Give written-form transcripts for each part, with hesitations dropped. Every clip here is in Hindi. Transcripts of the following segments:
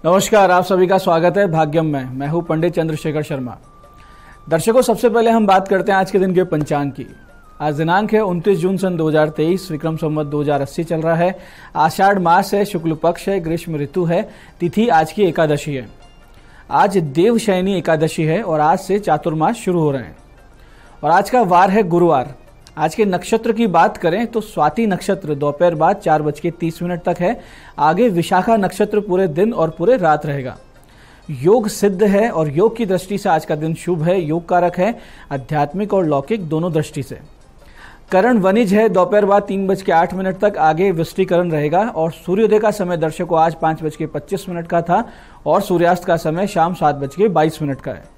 नमस्कार, आप सभी का स्वागत है भाग्यम में। मैं हूं पंडित चंद्रशेखर शर्मा। दर्शकों, सबसे पहले हम बात करते हैं आज के दिन के पंचांग की। आज दिनांक है 29 जून सन 2023, विक्रम संवत 2080 चल रहा है। आषाढ़ मास है, शुक्ल पक्ष है, ग्रीष्म ऋतु है। तिथि आज की एकादशी है। आज देवशयनी एकादशी है और आज से चातुर्मास शुरू हो रहे हैं। और आज का वार है गुरुवार। आज के नक्षत्र की बात करें तो स्वाति नक्षत्र दोपहर बाद 4:30 तक है। आगे विशाखा नक्षत्र पूरे दिन और पूरे रात रहेगा। योग सिद्ध है और योग की दृष्टि से आज का दिन शुभ है, योग कारक है, आध्यात्मिक और लौकिक दोनों दृष्टि से। करण वनिज है दोपहर बाद 3:08 तक। आगे वृष्टिकरण रहेगा और सूर्योदय का समय दर्शकों आज 5:25 का था और सूर्यास्त का समय शाम 7:22 का है।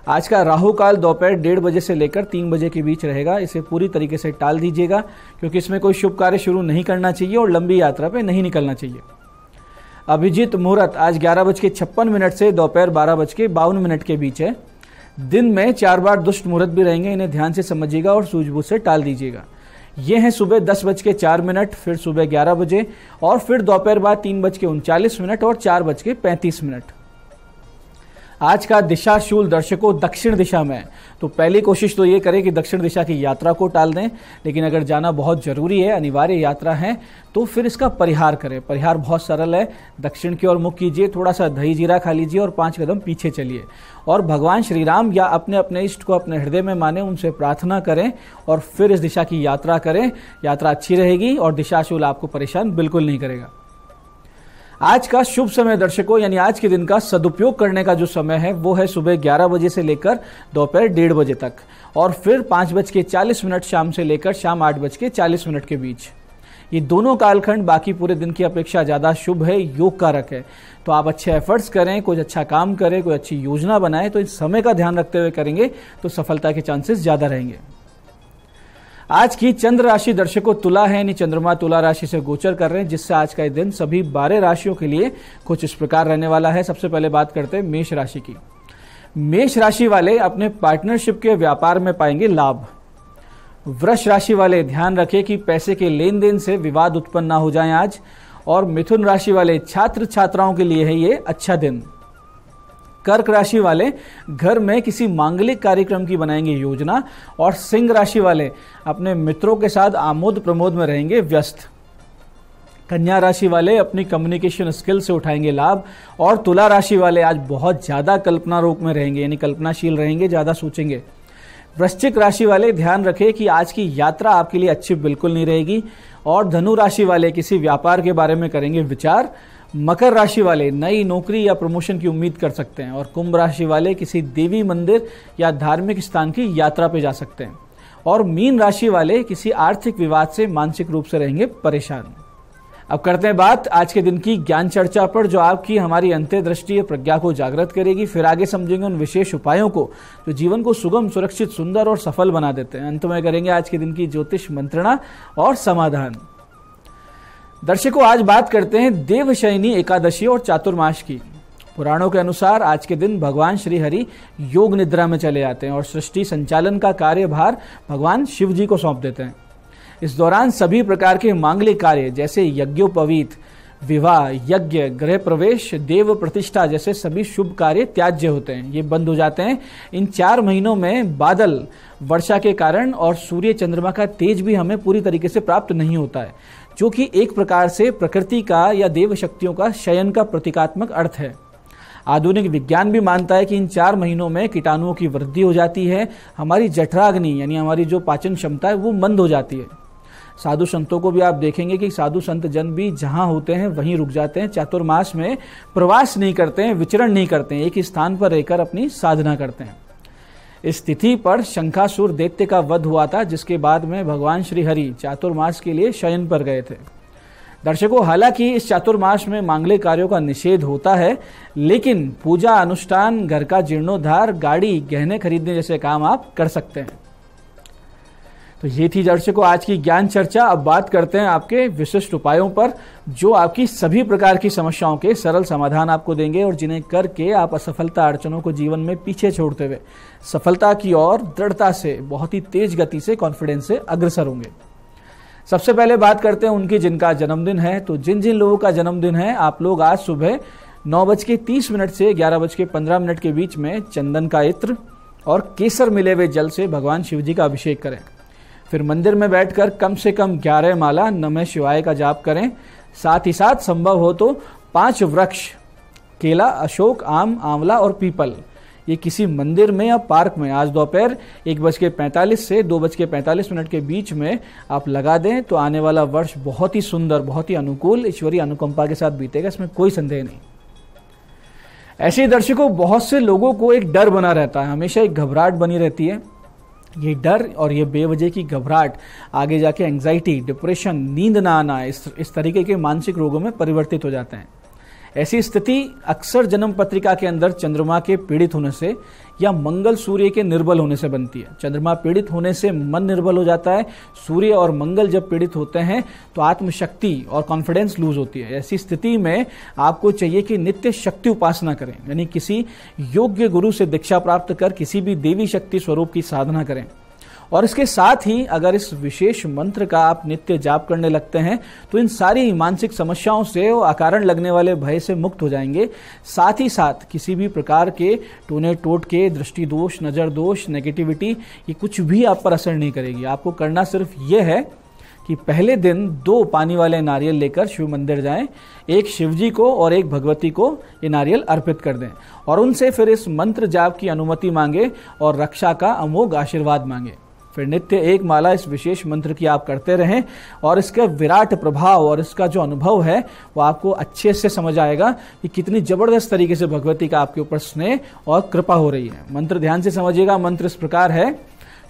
आज का राहु काल दोपहर 1:30 बजे से लेकर 3 बजे के बीच रहेगा। इसे पूरी तरीके से टाल दीजिएगा क्योंकि इसमें कोई शुभ कार्य शुरू नहीं करना चाहिए और लंबी यात्रा पे नहीं निकलना चाहिए। अभिजीत मुहूर्त आज 11:56 से दोपहर 12:52 के बीच है। दिन में 4 बार दुष्ट मुहूर्त भी रहेंगे, इन्हें ध्यान से समझिएगा और सूझबूझ से टाल दीजिएगा। ये हैं सुबह 10:04, फिर सुबह 11 बजे और फिर दोपहर बाद 3:39 और 4:35। आज का दिशा शूल दर्शकों दक्षिण दिशा में है, तो पहली कोशिश तो ये करें कि दक्षिण दिशा की यात्रा को टाल दें। लेकिन अगर जाना बहुत जरूरी है, अनिवार्य यात्रा है, तो फिर इसका परिहार करें। परिहार बहुत सरल है। दक्षिण की ओर मुख कीजिए, थोड़ा सा दही जीरा खा लीजिए और 5 कदम पीछे चलिए और भगवान श्री राम या अपने अपने इष्ट को अपने हृदय में माने, उनसे प्रार्थना करें और फिर इस दिशा की यात्रा करें। यात्रा अच्छी रहेगी और दिशाशूल आपको परेशान बिल्कुल नहीं करेगा। आज का शुभ समय दर्शकों, यानी आज के दिन का सदुपयोग करने का जो समय है वो है सुबह 11 बजे से लेकर दोपहर 1:30 बजे तक और फिर 5:40 शाम से लेकर शाम 8:40 के बीच। ये दोनों कालखंड बाकी पूरे दिन की अपेक्षा ज्यादा शुभ है, योग कारक है। तो आप अच्छे एफर्ट्स करें, कुछ अच्छा काम करें, कोई अच्छी योजना बनाएं, तो इस समय का ध्यान रखते हुए करेंगे तो सफलता के चांसेस ज्यादा रहेंगे। आज की चंद्र राशि दर्शकों तुला है, यानी चंद्रमा तुला राशि से गोचर कर रहे हैं, जिससे आज का दिन सभी 12 राशियों के लिए कुछ इस प्रकार रहने वाला है। सबसे पहले बात करते हैं मेष राशि की। मेष राशि वाले अपने पार्टनरशिप के व्यापार में पाएंगे लाभ। वृष राशि वाले ध्यान रखें कि पैसे के लेन देन से विवाद उत्पन्न ना हो जाए आज। और मिथुन राशि वाले छात्र छात्राओं के लिए है ये अच्छा दिन। कर्क राशि वाले घर में किसी मांगलिक कार्यक्रम की बनाएंगे योजना। और सिंह राशि वाले अपने मित्रों के साथ आमोद प्रमोद में रहेंगे व्यस्त। कन्या राशि वाले अपनी कम्युनिकेशन स्किल से उठाएंगे लाभ। और तुला राशि वाले आज बहुत ज्यादा कल्पना रूप में रहेंगे, यानी कल्पनाशील रहेंगे, ज्यादा सोचेंगे। वृश्चिक राशि वाले ध्यान रखें कि आज की यात्रा आपके लिए अच्छी बिल्कुल नहीं रहेगी। और धनु राशि वाले किसी व्यापार के बारे में करेंगे विचार। मकर राशि वाले नई नौकरी या प्रमोशन की उम्मीद कर सकते हैं। और कुंभ राशि वाले किसी देवी मंदिर या धार्मिक स्थान की यात्रा पे जा सकते हैं। और मीन राशि वाले किसी आर्थिक विवाद से मानसिक रूप से रहेंगे परेशान। अब करते हैं बात आज के दिन की ज्ञान चर्चा पर, जो आपकी हमारी अंतर्दृष्टि प्रज्ञा को जागृत करेगी। फिर आगे समझेंगे उन विशेष उपायों को जो जीवन को सुगम, सुरक्षित, सुंदर और सफल बना देते हैं। अंत में करेंगे आज के दिन की ज्योतिष मंत्रणा और समाधान। दर्शकों, आज बात करते हैं देवशयनी एकादशी और चातुर्मास की। पुराणों के अनुसार आज के दिन भगवान श्री हरि योग निद्रा में चले जाते हैं और सृष्टि संचालन का कार्यभार भगवान शिव जी को सौंप देते हैं। इस दौरान सभी प्रकार के मांगलिक कार्य जैसे यज्ञोपवीत, विवाह, यज्ञ, गृह प्रवेश, देव प्रतिष्ठा जैसे सभी शुभ कार्य त्याज्य होते हैं, ये बंद हो जाते हैं। इन 4 महीनों में बादल, वर्षा के कारण और सूर्य चंद्रमा का तेज भी हमें पूरी तरीके से प्राप्त नहीं होता है, जो कि एक प्रकार से प्रकृति का या देव शक्तियों का शयन का प्रतीकात्मक अर्थ है। आधुनिक विज्ञान भी मानता है कि इन 4 महीनों में कीटाणुओं की वृद्धि हो जाती है, हमारी जठराग्नि यानी हमारी जो पाचन क्षमता है वो मंद हो जाती है। साधु संतों को भी आप देखेंगे कि साधु संत जन भी जहां होते हैं वहीं रुक जाते हैं। चातुर्मास में प्रवास नहीं करते हैं, विचरण नहीं करते हैं, एक ही स्थान पर रहकर अपनी साधना करते हैं। इस तिथि पर शंखासुर दैत्य का वध हुआ था, जिसके बाद में भगवान श्री हरि चातुर्मास के लिए शयन पर गए थे। दर्शकों, हालांकि इस चातुर्मास में मांगलिक कार्यों का निषेध होता है, लेकिन पूजा, अनुष्ठान, घर का जीर्णोद्धार, गाड़ी, गहने खरीदने जैसे काम आप कर सकते हैं। तो ये थी दर्शकों आज की ज्ञान चर्चा। अब बात करते हैं आपके विशिष्ट उपायों पर, जो आपकी सभी प्रकार की समस्याओं के सरल समाधान आपको देंगे और जिन्हें करके आप असफलता अड़चनों को जीवन में पीछे छोड़ते हुए सफलता की ओर दृढ़ता से, बहुत ही तेज गति से, कॉन्फिडेंस से अग्रसर होंगे। सबसे पहले बात करते हैं उनकी जिनका जन्मदिन है। तो जिन जिन लोगों का जन्मदिन है, आप लोग आज सुबह 9:30 से 11:15 के बीच में चंदन का इत्र और केसर मिले हुए जल से भगवान शिव जी का अभिषेक करें। फिर मंदिर में बैठकर कम से कम 11 माला नमः शिवाय का जाप करें। साथ ही साथ संभव हो तो 5 वृक्ष केला, अशोक, आम, आंवला और पीपल ये किसी मंदिर में या पार्क में आज दोपहर 1:45 से 2:45 के बीच में आप लगा दें तो आने वाला वर्ष बहुत ही सुंदर, बहुत ही अनुकूल, ईश्वरीय अनुकंपा के साथ बीतेगा, इसमें कोई संदेह नहीं। ऐसे ही दर्शकों, बहुत से लोगों को एक डर बना रहता है, हमेशा एक घबराहट बनी रहती है। ये डर और ये बेवजह की घबराहट आगे जाके एंजाइटी, डिप्रेशन, नींद ना आना, इस तरीके के मानसिक रोगों में परिवर्तित हो जाते हैं। ऐसी स्थिति अक्सर जन्म पत्रिका के अंदर चंद्रमा के पीड़ित होने से या मंगल सूर्य के निर्बल होने से बनती है। चंद्रमा पीड़ित होने से मन निर्बल हो जाता है। सूर्य और मंगल जब पीड़ित होते हैं तो आत्मशक्ति और कॉन्फिडेंस लूज होती है। ऐसी स्थिति में आपको चाहिए कि नित्य शक्ति उपासना करें, यानी किसी योग्य गुरु से दीक्षा प्राप्त कर किसी भी देवी शक्ति स्वरूप की साधना करें। और इसके साथ ही अगर इस विशेष मंत्र का आप नित्य जाप करने लगते हैं तो इन सारी मानसिक समस्याओं से और अकारण लगने वाले भय से मुक्त हो जाएंगे। साथ ही साथ किसी भी प्रकार के टोने टोटके, दृष्टि दोष, नज़र दोष, नेगेटिविटी ये कुछ भी आप पर असर नहीं करेगी। आपको करना सिर्फ ये है कि पहले दिन 2 पानी वाले नारियल लेकर शिव मंदिर जाएं, एक शिव जी को और एक भगवती को ये नारियल अर्पित कर दें और उनसे फिर इस मंत्र जाप की अनुमति मांगे और रक्षा का अमोघ आशीर्वाद मांगे। फिर नित्य 1 माला इस विशेष मंत्र की आप करते रहें और इसका विराट प्रभाव और इसका जो अनुभव है वो आपको अच्छे से समझ आएगा कि कितनी जबरदस्त तरीके से भगवती का आपके ऊपर स्नेह और कृपा हो रही है। मंत्र ध्यान से समझिएगा। मंत्र इस प्रकार है,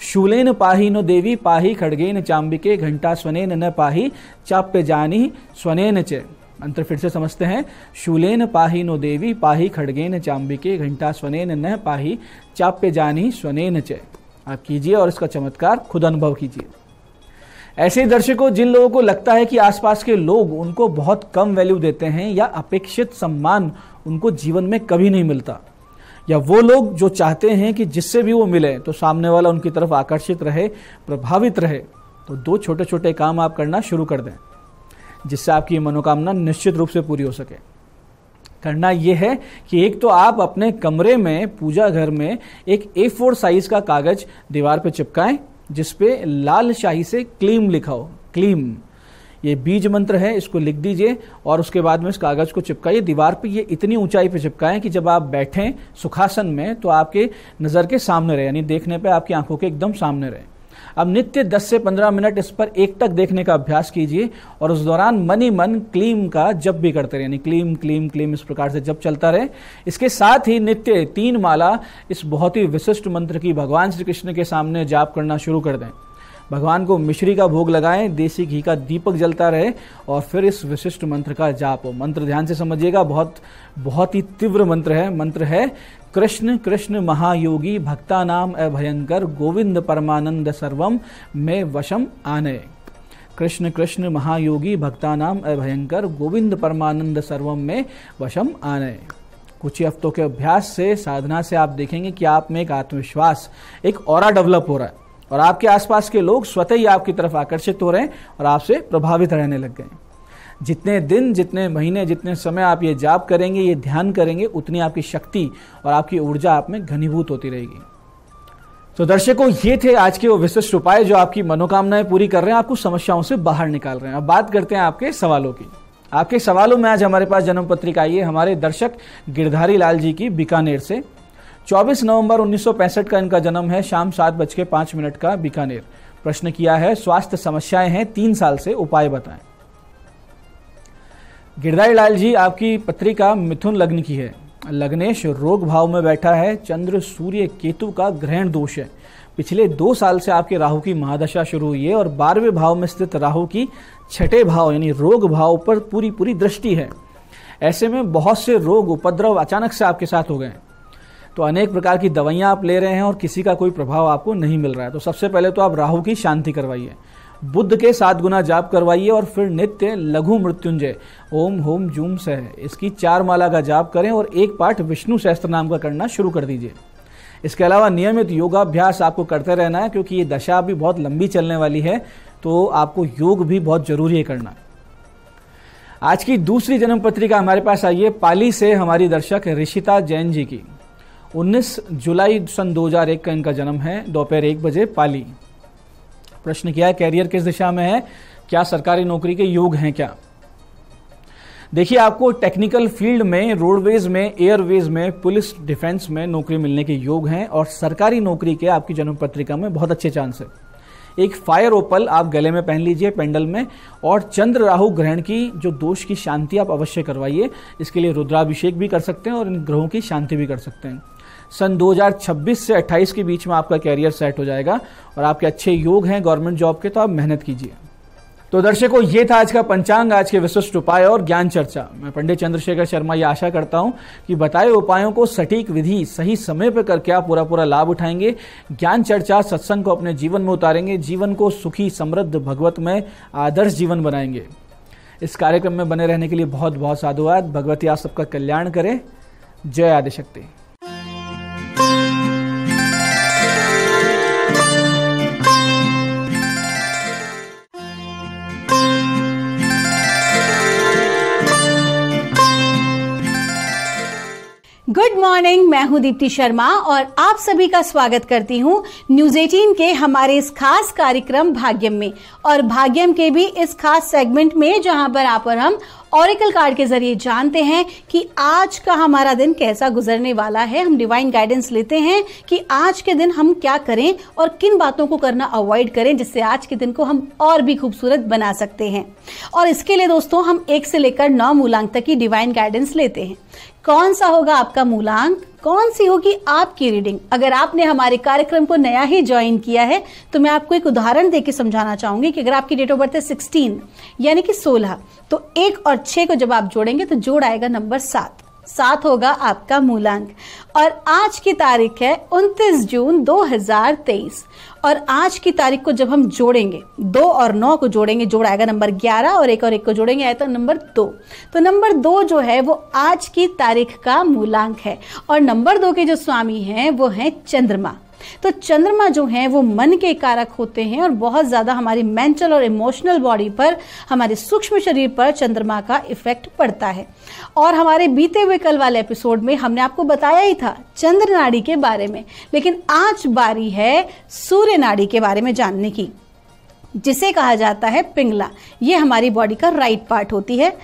शूलेन पाही नो देवी पाही खड्गेन चांबिके घंटा स्वनेन न पाही चाप्य जानी स्वनेन च। मंत्र फिर से समझते हैं, शूलेन पाही नो देवी पाही खड्गेन चांबिके घंटा स्वनेन न पाही चाप्य जानी स्वनेन च। आप कीजिए और इसका चमत्कार खुद अनुभव कीजिए। ऐसे ही दर्शकों, जिन लोगों को लगता है कि आसपास के लोग उनको बहुत कम वैल्यू देते हैं या अपेक्षित सम्मान उनको जीवन में कभी नहीं मिलता, या वो लोग जो चाहते हैं कि जिससे भी वो मिले तो सामने वाला उनकी तरफ आकर्षित रहे, प्रभावित रहे, तो 2 छोटे छोटे काम आप करना शुरू कर दें जिससे आपकी मनोकामना निश्चित रूप से पूरी हो सके। करना यह है कि एक तो आप अपने कमरे में, पूजा घर में एक A4 साइज का कागज दीवार पे चिपकाएं जिसपे लाल शाही से क्लीम लिखा हो। क्लीम ये बीज मंत्र है, इसको लिख दीजिए और उसके बाद में इस कागज को चिपकाइए दीवार पे। ये इतनी ऊंचाई पे चिपकाएं कि जब आप बैठें सुखासन में तो आपके नज़र के सामने रहे, यानी देखने पे आपकी आंखों के एकदम सामने रहे। अब नित्य 10 से 15 मिनट इस पर एकटक देखने का अभ्यास कीजिए और उस दौरान मन ही मन क्लीम का जप भी करते रहे, यानी क्लीम क्लीम क्लीम इस प्रकार से जप चलता रहे। इसके साथ ही नित्य 3 माला इस बहुत ही विशिष्ट मंत्र की भगवान श्री कृष्ण के सामने जाप करना शुरू कर दें। भगवान को मिश्री का भोग लगाएं, देसी घी का दीपक जलता रहे और फिर इस विशिष्ट मंत्र का जाप हो। मंत्र ध्यान से समझिएगा, बहुत ही तीव्र मंत्र है। मंत्र है, कृष्ण कृष्ण महायोगी भक्ता नाम अभयंकर गोविंद परमानंद सर्वम में वशम आने। कृष्ण कृष्ण महायोगी भक्ता नाम अभयंकर गोविंद परमानंद सर्वम में वशम आने। कुछ ही हफ्तों के अभ्यास से, साधना से आप देखेंगे कि आप में एक आत्मविश्वास, एक ऑरा डेवलप हो रहा है और आपके आसपास के लोग स्वतः ही आपकी तरफ आकर्षित हो रहे हैं और आपसे प्रभावित रहने लग गए। जितने दिन, जितने महीने, जितने समय आप ये जाप करेंगे, ये ध्यान करेंगे, उतनी आपकी शक्ति और आपकी ऊर्जा आप में घनीभूत होती रहेगी। तो दर्शकों, ये थे आज के वो विशिष्ट उपाय जो आपकी मनोकामनाएं पूरी कर रहे हैं, आपको समस्याओं से बाहर निकाल रहे हैं। अब बात करते हैं आपके सवालों की। आपके सवालों में आज हमारे पास जन्म पत्रिका आई है हमारे दर्शक गिरधारी लाल जी की, बीकानेर से। 24 नवंबर 1965 का इनका जन्म है, शाम 7:05 का, बीकानेर। प्रश्न किया है, स्वास्थ्य समस्याएं हैं 3 साल से, उपाय बताएं। गिरधारी लाल जी, आपकी पत्रिका मिथुन लग्न की है। लग्नेश रोग भाव में बैठा है। चंद्र सूर्य केतु का ग्रहण दोष है। पिछले 2 साल से आपके राहु की महादशा शुरू हुई है और 12वें भाव में स्थित राहु की 6ठे भाव यानी रोग भाव पर पूरी दृष्टि है। ऐसे में बहुत से रोग, उपद्रव अचानक से आपके साथ हो गए। तो अनेक प्रकार की दवाइयां आप ले रहे हैं और किसी का कोई प्रभाव आपको नहीं मिल रहा है। तो सबसे पहले तो आप राहु की शांति करवाइए, बुध के 7 गुना जाप करवाइए और फिर नित्य लघु मृत्युंजय ओम होम जूम सह इसकी 4 माला का जाप करें और 1 पाठ विष्णु सहस्त्र नाम का करना शुरू कर दीजिए। इसके अलावा नियमित योगाभ्यास आपको करते रहना है, क्योंकि ये दशा भी बहुत लंबी चलने वाली है, तो आपको योग भी बहुत जरूरी है करना। आज की दूसरी जन्म पत्रिका हमारे पास आई है पाली से हमारी दर्शक ऋषिता जैन जी की। 19 जुलाई सन 2001 का इनका जन्म है, दोपहर 1 बजे पाली। प्रश्न किया है कैरियर किस दिशा में है, क्या सरकारी नौकरी के योग हैं क्या। देखिए, आपको टेक्निकल फील्ड में, रोडवेज में, एयरवेज में, पुलिस डिफेंस में नौकरी मिलने के योग हैं और सरकारी नौकरी के आपकी जन्म पत्रिका में बहुत अच्छे चांस है। एक फायर ओपल आप गले में पहन लीजिए पेंडल में, और चंद्र राहु ग्रहण की जो दोष की शांति आप अवश्य करवाइए। इसके लिए रुद्राभिषेक भी कर सकते हैं और इन ग्रहों की शांति भी कर सकते हैं। सन 2026 से 28 के बीच में आपका कैरियर सेट हो जाएगा और आपके अच्छे योग हैं गवर्नमेंट जॉब के, तो आप मेहनत कीजिए। तो दर्शकों, ये था आज का पंचांग, आज के विशिष्ट उपाय और ज्ञान चर्चा। मैं पंडित चंद्रशेखर शर्मा ये आशा करता हूं कि बताए उपायों को सटीक विधि सही समय पर करके आप पूरा लाभ उठाएंगे। ज्ञान चर्चा सत्संग को अपने जीवन में उतारेंगे, जीवन को सुखी, समृद्ध, भगवतमय, आदर्श जीवन बनाएंगे। इस कार्यक्रम में बने रहने के लिए बहुत बहुत साधुवाद। भगवती आप सबका कल्याण करे। जय आदिशक्ति। गुड मॉर्निंग, मैं हूं दीप्ति शर्मा और आप सभी का स्वागत करती हूं न्यूज 18 के हमारे इस खास कार्यक्रम भाग्यम में, और भाग्यम के भी इस खास सेगमेंट में जहां पर आप और हम ऑरेकल कार्ड के जरिए जानते हैं कि आज का हमारा दिन कैसा गुजरने वाला है। हम डिवाइन गाइडेंस लेते हैं कि आज के दिन हम क्या करें और किन बातों को करना अवॉइड करें, जिससे आज के दिन को हम और भी खूबसूरत बना सकते हैं। और इसके लिए दोस्तों हम 1 से लेकर 9 मूलांक तक की डिवाइन गाइडेंस लेते हैं। कौन सा होगा आपका मूलांक, कौन सी होगी आपकी रीडिंग। अगर आपने हमारे कार्यक्रम को नया ही ज्वाइन किया है तो मैं आपको एक उदाहरण देकर समझाना चाहूंगी कि अगर आपकी डेट ऑफ बर्थ है 16 यानी कि 16, तो 1 और 6 को जब आप जोड़ेंगे तो जोड़ आएगा नंबर 7 होगा आपका मूलांक। और आज की तारीख है 29 जून 2023, और आज की तारीख को जब हम जोड़ेंगे, 2 और 9 को जोड़ेंगे, जोड़ आएगा नंबर 11, और 1 और 1 को जोड़ेंगे आया तो नंबर 2। तो नंबर 2 जो है वो आज की तारीख का मूलांक है। और नंबर 2 के जो स्वामी हैं वो हैं चंद्रमा। तो चंद्रमा जो है वो मन के कारक होते हैं और बहुत ज्यादा हमारी मेंटल और इमोशनल बॉडी पर, हमारे सूक्ष्म शरीर पर चंद्रमा का इफेक्ट पड़ता है। और हमारे बीते हुए कल वाले एपिसोड में हमने आपको बताया ही था चंद्र नाड़ी के बारे में, लेकिन आज बारी है सूर्य नाड़ी के बारे में जानने की, जिसे कहा जाता है पिंगला। ये हमारी बॉडी का राइट पार्ट होती है,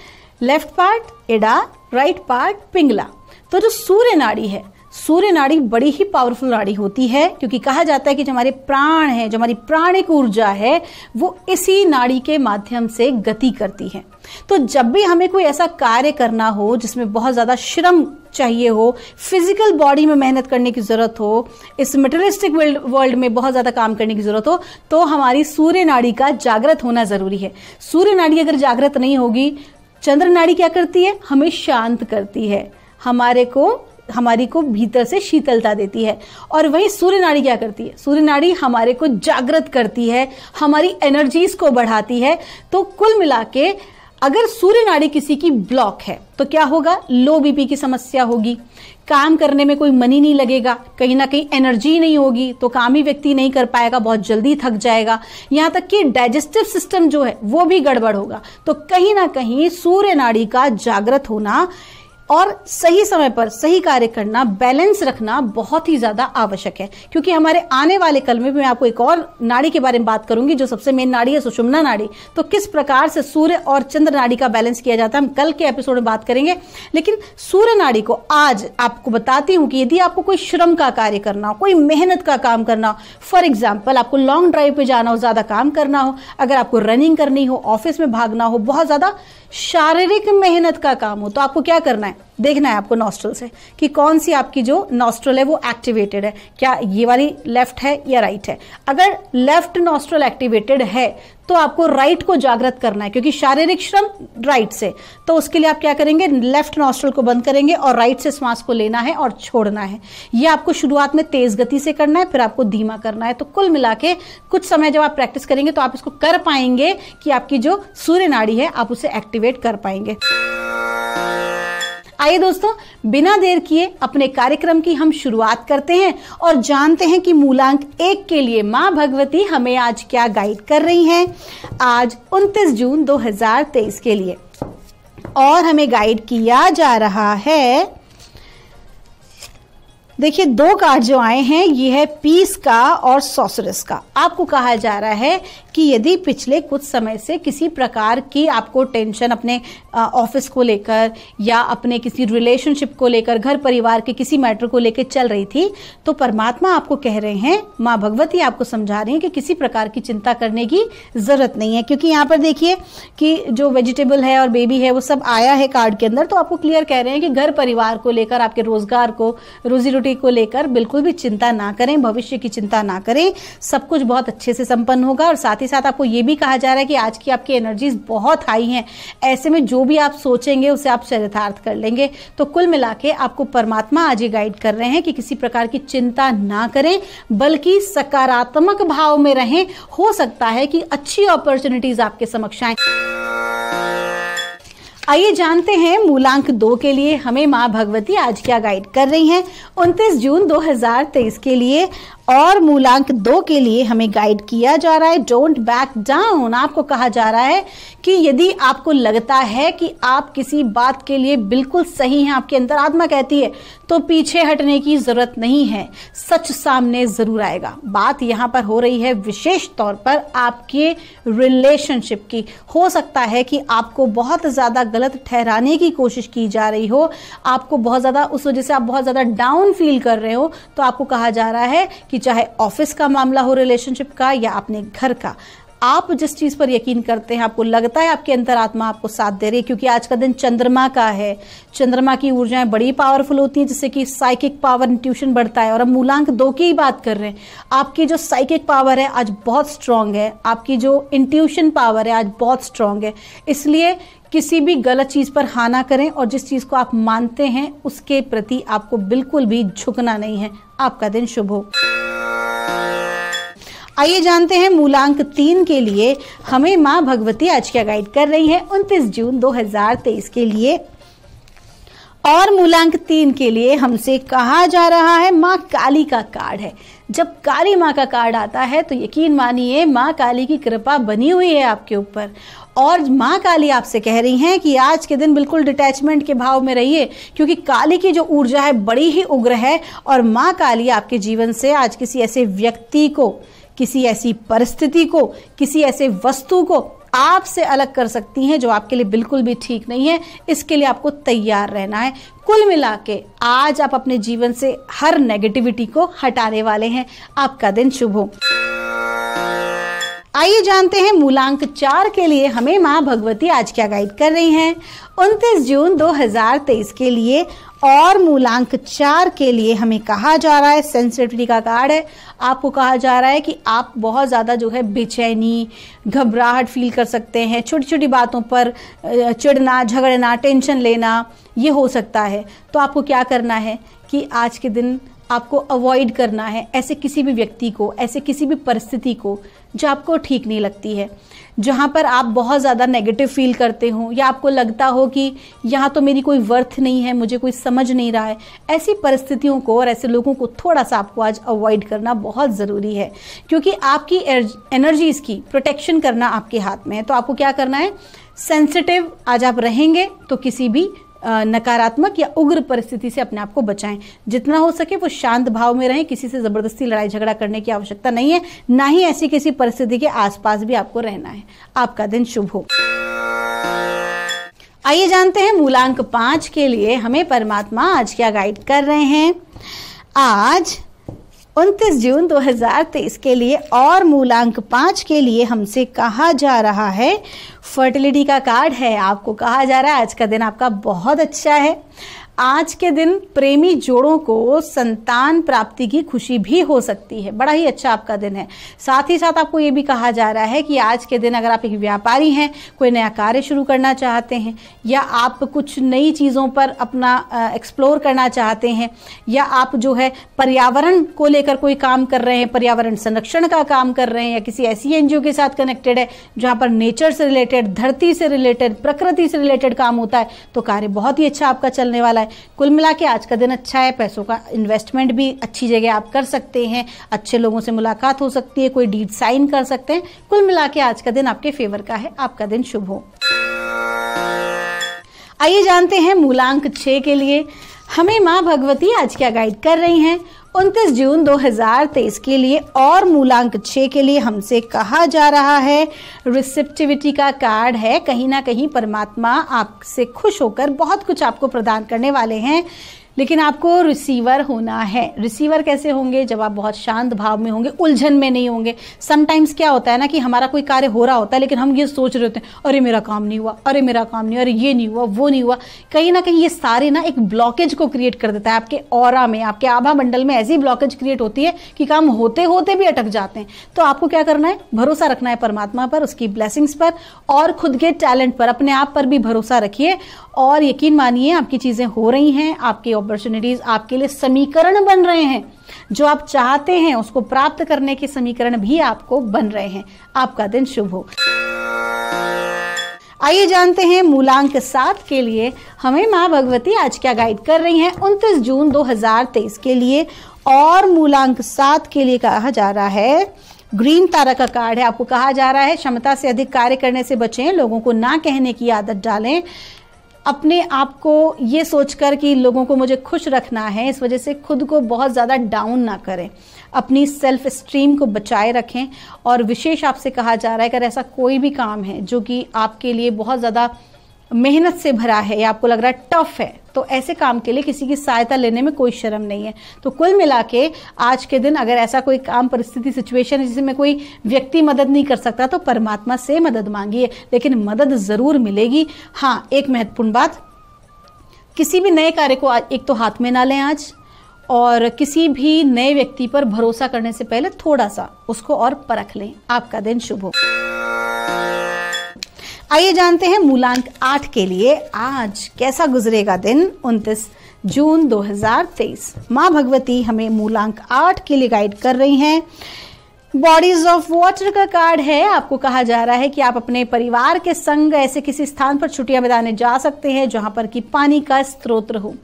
left part Ida, right part Pingala. तो जो सूर्य नाड़ी है, सूर्य नाड़ी बड़ी ही पावरफुल नाड़ी होती है, क्योंकि कहा जाता है कि जो हमारे प्राण है, जो हमारी प्राणिक ऊर्जा है, वो इसी नाड़ी के माध्यम से गति करती है। तो जब भी हमें कोई ऐसा कार्य करना हो जिसमें बहुत ज्यादा श्रम चाहिए हो, फिजिकल बॉडी में मेहनत करने की जरूरत हो, इस मटेरियलिस्टिक वर्ल्ड में बहुत ज्यादा काम करने की जरूरत हो, तो हमारी सूर्य नाड़ी का जागृत होना जरूरी है। सूर्य नाड़ी अगर जागृत नहीं होगी, चंद्र नाड़ी क्या करती है, हमें शांत करती है, हमारी को भीतर से शीतलता देती है। और वहीं सूर्य नाड़ी क्या करती है, सूर्य नाड़ी हमारे को जागृत करती है, हमारी एनर्जीज को बढ़ाती है। तो कुल मिला के अगर सूर्य नाड़ी किसी की ब्लॉक है तो क्या होगा, लो बीपी की समस्या होगी, काम करने में कोई मन ही नहीं लगेगा, कहीं ना कहीं एनर्जी नहीं होगी तो काम ही व्यक्ति नहीं कर पाएगा, बहुत जल्दी थक जाएगा, यहां तक कि डाइजेस्टिव सिस्टम जो है वो भी गड़बड़ होगा। तो कहीं ना कहीं सूर्य नाड़ी का जागृत होना और सही समय पर सही कार्य करना, बैलेंस रखना बहुत ही ज्यादा आवश्यक है। क्योंकि हमारे आने वाले कल में मैं आपको एक और नाड़ी के बारे में बात करूंगी, जो सबसे मेन नाड़ी है सुषुम्ना नाड़ी। तो किस प्रकार से सूर्य और चंद्र नाड़ी का बैलेंस किया जाता है हम कल के एपिसोड में बात करेंगे। लेकिन सूर्य नाड़ी को आज आपको बताती हूं कि यदि आपको कोई श्रम का कार्य करना हो, कोई मेहनत का काम करना हो, फॉर एग्जाम्पल आपको लॉन्ग ड्राइव पे जाना हो, ज्यादा काम करना हो, अगर आपको रनिंग करनी हो, ऑफिस में भागना हो, बहुत ज्यादा शारीरिक मेहनत का काम हो, तो आपको क्या करना है, देखना है आपको नॉस्ट्रल से कि कौन सी आपकी जो नॉस्ट्रल है वो एक्टिवेटेड है, क्या ये वाली लेफ्ट है या राइट है। अगर लेफ्ट नॉस्ट्रल एक्टिवेटेड है तो आपको राइट को जागृत करना है, क्योंकि शारीरिक श्रम राइट से। तो उसके लिए आप क्या करेंगे, लेफ्ट नॉस्ट्रल को बंद करेंगे और राइट से श्वास को लेना है और छोड़ना है। ये आपको शुरुआत में तेज गति से करना है, फिर आपको धीमा करना है। तो कुल मिला के कुछ समय जब आप प्रैक्टिस करेंगे तो आप इसको कर पाएंगे कि आपकी जो सूर्य नाड़ी है आप उसे एक्टिवेट कर पाएंगे। आइए दोस्तों, बिना देर किए अपने कार्यक्रम की हम शुरुआत करते हैं और जानते हैं कि मूलांक 1 के लिए मां भगवती हमें आज क्या गाइड कर रही हैं, आज 29 जून 2023 के लिए। और हमें गाइड किया जा रहा है, देखिए 2 कार्ड जो आए हैं ये है पीस का और सॉर्सरेस का। आपको कहा जा रहा है कि यदि पिछले कुछ समय से किसी प्रकार की आपको टेंशन अपने ऑफिस को लेकर या अपने किसी रिलेशनशिप को लेकर, घर परिवार के किसी मैटर को लेकर चल रही थी, तो परमात्मा आपको कह रहे हैं, माँ भगवती आपको समझा रही हैं कि किसी प्रकार की चिंता करने की जरूरत नहीं है। क्योंकि यहाँ पर देखिए कि जो वेजिटेबल है और बेबी है वो सब आया है कार्ड के अंदर, तो आपको क्लियर कह रहे हैं कि घर परिवार को लेकर, आपके रोजगार को, रोजी रोटी को लेकर बिल्कुल भी चिंता ना करें, भविष्य की चिंता ना करें, सब कुछ बहुत अच्छे से संपन्न होगा। और साथ ही साथ आपको ये भी कहा जा रहा है कि आज की आपकी एनर्जीज बहुत हाई हैं, ऐसे में जो भी आप सोचेंगे उसे आप चरितार्थ कर लेंगे। तो कुल मिला के आपको परमात्मा आज ये गाइड कर रहे हैं कि किसी प्रकार की चिंता ना करें, बल्कि सकारात्मक भाव में रहें। हो सकता है कि अच्छी अपॉर्चुनिटीज आपके समक्ष आए। आइए जानते हैं मूलांक 2 के लिए हमें माँ भगवती आज क्या गाइड कर रही हैं 29 जून 2023 के लिए। और मूलांक 2 के लिए हमें गाइड किया जा रहा है डोंट बैक डाउन। आपको कहा जा रहा है कि यदि आपको लगता है कि आप किसी बात के लिए बिल्कुल सही हैं, आपकी अंतरात्मा कहती है, तो पीछे हटने की जरूरत नहीं है, सच सामने जरूर आएगा। बात यहाँ पर हो रही है विशेष तौर पर आपके रिलेशनशिप की। हो सकता है कि आपको बहुत ज्यादा गलत ठहराने की कोशिश की जा रही हो, आपको बहुत ज्यादा, उस वजह से आप बहुत ज्यादा डाउन फील कर रहे हो। तो आपको कहा जा रहा है कि चाहे ऑफिस का मामला हो, रिलेशनशिप का, या अपने घर का, आप जिस चीज पर यकीन करते हैं, आपको लगता है आपकी अंतरात्मा आपको साथ दे रही है। क्योंकि आज का दिन चंद्रमा का है, चंद्रमा की ऊर्जाएं बड़ी पावरफुल होती हैं, जिससे कि साइकिक पावर, इंट्यूशन बढ़ता है। और हम मूलांक 2 की ही बात कर रहे हैं। आपकी जो साइकिक पावर है आज बहुत स्ट्रांग है, आपकी जो इंट्यूशन पावर है आज बहुत स्ट्रांग है। इसलिए किसी भी गलत चीज पर हाँ ना करें, और जिस चीज को आप मानते हैं उसके प्रति आपको बिल्कुल भी झुकना नहीं है। आपका दिन शुभ हो। आइए जानते हैं मूलांक 3 के लिए हमें माँ भगवती आज क्या गाइड कर रही है 29 जून 2023 के लिए। और मूलांक 3 के लिए हमसे कहा जा रहा है माँ काली का कार्ड है। जब काली माँ का कार्ड आता है तो यकीन मानिए माँ काली की कृपा बनी हुई है आपके ऊपर। और माँ काली आपसे कह रही हैं कि आज के दिन बिल्कुल डिटैचमेंट के भाव में रहिए, क्योंकि काली की जो ऊर्जा है बड़ी ही उग्र है। और माँ काली आपके जीवन से आज किसी ऐसे व्यक्ति को, किसी ऐसी परिस्थिति को, किसी ऐसे वस्तु को आपसे अलग कर सकती हैं जो आपके लिए बिल्कुल भी ठीक नहीं है। इसके लिए आपको तैयार रहना है। कुल मिला के आज आप अपने जीवन से हर नेगेटिविटी को हटाने वाले हैं। आपका दिन शुभ हो। आइए जानते हैं मूलांक 4 के लिए हमें माँ भगवती आज क्या गाइड कर रही हैं 29 जून 2023 के लिए। और मूलांक 4 के लिए हमें कहा जा रहा है, सेंसिटिविटी का कार्ड है। आपको कहा जा रहा है कि आप बहुत ज़्यादा जो है बेचैनी, घबराहट फील कर सकते हैं। छोटी छोटी बातों पर चिढ़ना, झगड़ना, टेंशन लेना, ये हो सकता है। तो आपको क्या करना है कि आज के दिन आपको अवॉइड करना है ऐसे किसी भी व्यक्ति को, ऐसे किसी भी परिस्थिति को जो आपको ठीक नहीं लगती है, जहाँ पर आप बहुत ज़्यादा नेगेटिव फील करते हो, या आपको लगता हो कि यहाँ तो मेरी कोई वर्थ नहीं है, मुझे कोई समझ नहीं रहा है। ऐसी परिस्थितियों को और ऐसे लोगों को थोड़ा सा आपको आज अवॉइड करना बहुत ज़रूरी है, क्योंकि आपकी एनर्जीज की प्रोटेक्शन करना आपके हाथ में है। तो आपको क्या करना है, सेंसिटिव आज आप रहेंगे तो किसी भी नकारात्मक या उग्र परिस्थिति से अपने आप को बचाएं। जितना हो सके वो शांत भाव में रहें। किसी से जबरदस्ती लड़ाई झगड़ा करने की आवश्यकता नहीं है, ना ही ऐसी किसी परिस्थिति के आसपास भी आपको रहना है। आपका दिन शुभ हो। आइए जानते हैं मूलांक 5 के लिए हमें परमात्मा आज क्या गाइड कर रहे हैं आज 29 जून 2023 के लिए। और मूलांक 5 के लिए हमसे कहा जा रहा है, फर्टिलिटी का कार्ड है। आपको कहा जा रहा है आज का दिन आपका बहुत अच्छा है। आज के दिन प्रेमी जोड़ों को संतान प्राप्ति की खुशी भी हो सकती है। बड़ा ही अच्छा आपका दिन है। साथ ही साथ आपको ये भी कहा जा रहा है कि आज के दिन अगर आप एक व्यापारी हैं, कोई नया कार्य शुरू करना चाहते हैं, या आप कुछ नई चीज़ों पर अपना एक्सप्लोर करना चाहते हैं, या आप जो है पर्यावरण को लेकर कोई काम कर रहे हैं, पर्यावरण संरक्षण का काम कर रहे हैं, या किसी ऐसी एनजीओ के साथ कनेक्टेड है जहाँ पर नेचर से रिलेटेड, धरती से रिलेटेड, प्रकृति से रिलेटेड काम होता है, तो कार्य बहुत ही अच्छा आपका चलने वाला है। कुल मिला के आज का दिन अच्छा है। पैसों का इन्वेस्टमेंट भी अच्छी जगह आप कर सकते हैं, अच्छे लोगों से मुलाकात हो सकती है, कोई डीड साइन कर सकते हैं। कुल मिला के आज का दिन आपके फेवर का है। आपका दिन शुभ हो। आइए जानते हैं मूलांक 6 के लिए हमें माँ भगवती आज क्या गाइड कर रही हैं 29 जून 2023 के लिए। और मूलांक 6 के लिए हमसे कहा जा रहा है रिसेप्टिविटी का कार्ड है। कहीं ना कहीं परमात्मा आपसे खुश होकर बहुत कुछ आपको प्रदान करने वाले हैं, लेकिन आपको रिसीवर होना है। रिसीवर कैसे होंगे? जब आप बहुत शांत भाव में होंगे, उलझन में नहीं होंगे। समटाइम्स क्या होता है ना कि हमारा कोई कार्य हो रहा होता है लेकिन हम ये सोच रहे होते हैं अरे मेरा काम नहीं हुआ, अरे मेरा काम नहीं हुआ, अरे ये नहीं हुआ, वो नहीं हुआ। कहीं ना कहीं ये सारे ना एक ब्लॉकेज को क्रिएट कर देता है आपके ऑरा में, आपके आभा मंडल में ऐसी ब्लॉकेज क्रिएट होती है कि काम होते होते भी अटक जाते हैं। तो आपको क्या करना है? भरोसा रखना है परमात्मा पर, उसकी ब्लेसिंग्स पर और खुद के टैलेंट पर, अपने आप पर भी भरोसा रखिए और यकीन मानिए आपकी चीजें हो रही हैं, आपकी अपॉर्चुनिटीज आपके लिए समीकरण बन रहे हैं। जो आप चाहते हैं उसको प्राप्त करने के समीकरण भी आपको बन रहे हैं। आपका दिन शुभ हो। आइए जानते हैं मूलांक 7 के लिए हमें माँ भगवती आज क्या गाइड कर रही हैं 29 जून 2023 के लिए। और मूलांक 7 के लिए कहा जा रहा है ग्रीन तारा का कार्ड है। आपको कहा जा रहा है क्षमता से अधिक कार्य करने से बचें, लोगों को ना कहने की आदत डालें। अपने आप को ये सोचकर कि लोगों को मुझे खुश रखना है, इस वजह से खुद को बहुत ज़्यादा डाउन ना करें। अपनी सेल्फ स्टीम को बचाए रखें। और विशेष आपसे कहा जा रहा है अगर ऐसा कोई भी काम है जो कि आपके लिए बहुत ज़्यादा मेहनत से भरा है या आपको लग रहा है टफ है, तो ऐसे काम के लिए किसी की सहायता लेने में कोई शर्म नहीं है। तो कुल मिला के आज के दिन अगर ऐसा कोई काम, परिस्थिति, सिचुएशन है जिसमें कोई व्यक्ति मदद नहीं कर सकता तो परमात्मा से मदद मांगिए, लेकिन मदद जरूर मिलेगी। हाँ, एक महत्वपूर्ण बात, किसी भी नए कार्य को एक तो हाथ में ना लें आज, और किसी भी नए व्यक्ति पर भरोसा करने से पहले थोड़ा सा उसको और परख लें। आपका दिन शुभ हो। आइए जानते हैं मूलांक 8 के लिए आज कैसा गुजरेगा दिन 29 जून 2023। माँ भगवती हमें मूलांक 8 के लिए गाइड कर रही हैं। बॉडीज ऑफ वाटर का कार्ड है। आपको कहा जा रहा है कि आप अपने परिवार के संग ऐसे किसी स्थान पर छुट्टियां बिताने जा सकते हैं जहां पर कि पानी का स्रोत हो।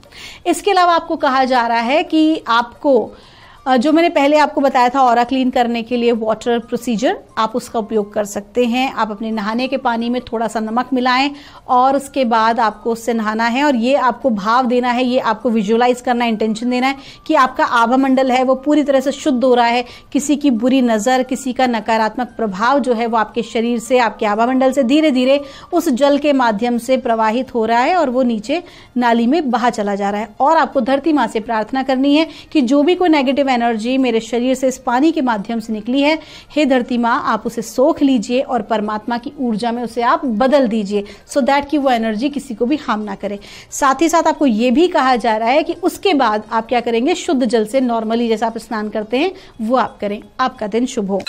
इसके अलावा आपको कहा जा रहा है कि आपको जो मैंने पहले आपको बताया था ऑरा क्लीन करने के लिए वाटर प्रोसीजर, आप उसका उपयोग कर सकते हैं। आप अपने नहाने के पानी में थोड़ा सा नमक मिलाएं और उसके बाद आपको उससे नहाना है। और ये आपको भाव देना है, ये आपको विजुअलाइज करना है, इंटेंशन देना है कि आपका आभा मंडल है वो पूरी तरह से शुद्ध हो रहा है। किसी की बुरी नज़र, किसी का नकारात्मक प्रभाव जो है वो आपके शरीर से, आपके आभा मंडल से धीरे धीरे उस जल के माध्यम से प्रवाहित हो रहा है और वो नीचे नाली में बहा चला जा रहा है। और आपको धरती माँ से प्रार्थना करनी है कि जो भी कोई नेगेटिव एनर्जी मेरे शरीर से इस पानी के माध्यम से निकली है, हे धरती माँ आप उसे सोख लीजिए और परमात्मा की ऊर्जा में उसे आप बदल दीजिए, सो दैट कि वो एनर्जी किसी को भी हार्म ना करे। साथ ही साथ आपको ये भी कहा जा रहा है कि उसके बाद आप क्या करेंगे, शुद्ध जल से नॉर्मली जैसा आप स्नान करते हैं वो आप करें। आपका दिन शुभ हो।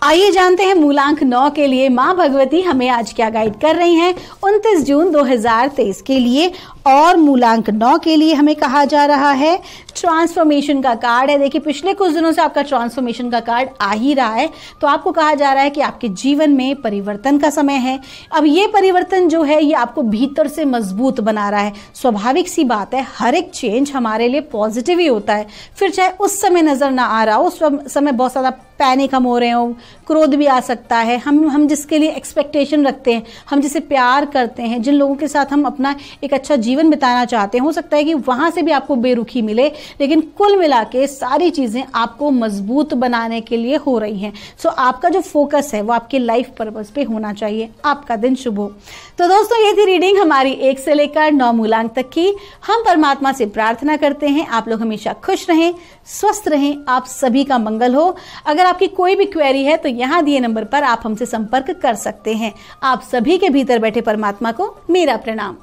आइए जानते हैं मूलांक 9 के लिए माँ भगवती हमें आज क्या गाइड कर रही हैं 29 जून 2023 के लिए। और मूलांक 9 के लिए हमें कहा जा रहा है ट्रांसफॉर्मेशन का कार्ड है। देखिए पिछले कुछ दिनों से आपका ट्रांसफॉर्मेशन का कार्ड आ ही रहा है, तो आपको कहा जा रहा है कि आपके जीवन में परिवर्तन का समय है। अब ये परिवर्तन जो है ये आपको भीतर से मजबूत बना रहा है। स्वाभाविक सी बात है, हर एक चेंज हमारे लिए पॉजिटिव ही होता है। फिर चाहे उस समय नजर ना आ रहा हो, उस समय बहुत ज्यादा पैनिक हम हो रहे हो, क्रोध भी आ सकता है। हम जिसके लिए एक्सपेक्टेशन रखते हैं, हम जिसे प्यार करते हैं, जिन लोगों के साथ हम अपना एक अच्छा जीवन बिताना चाहते हैं, हो सकता है कि वहां से भी आपको बेरुखी मिले। लेकिन कुल मिला के सारी चीजें आपको मजबूत बनाने के लिए हो रही हैं। सो आपका जो फोकस है वो आपके लाइफ पर्पस पे होना चाहिए। आपका दिन शुभ हो। तो दोस्तों ये थी रीडिंग हमारी 1 से लेकर 9 मूलांक तक की। हम परमात्मा से प्रार्थना करते हैं आप लोग हमेशा खुश रहें, स्वस्थ रहें, आप सभी का मंगल हो। अगर आपकी कोई भी क्वेरी है तो यहाँ दिए नंबर पर आप हमसे संपर्क कर सकते हैं। आप सभी के भीतर बैठे परमात्मा को मेरा प्रणाम।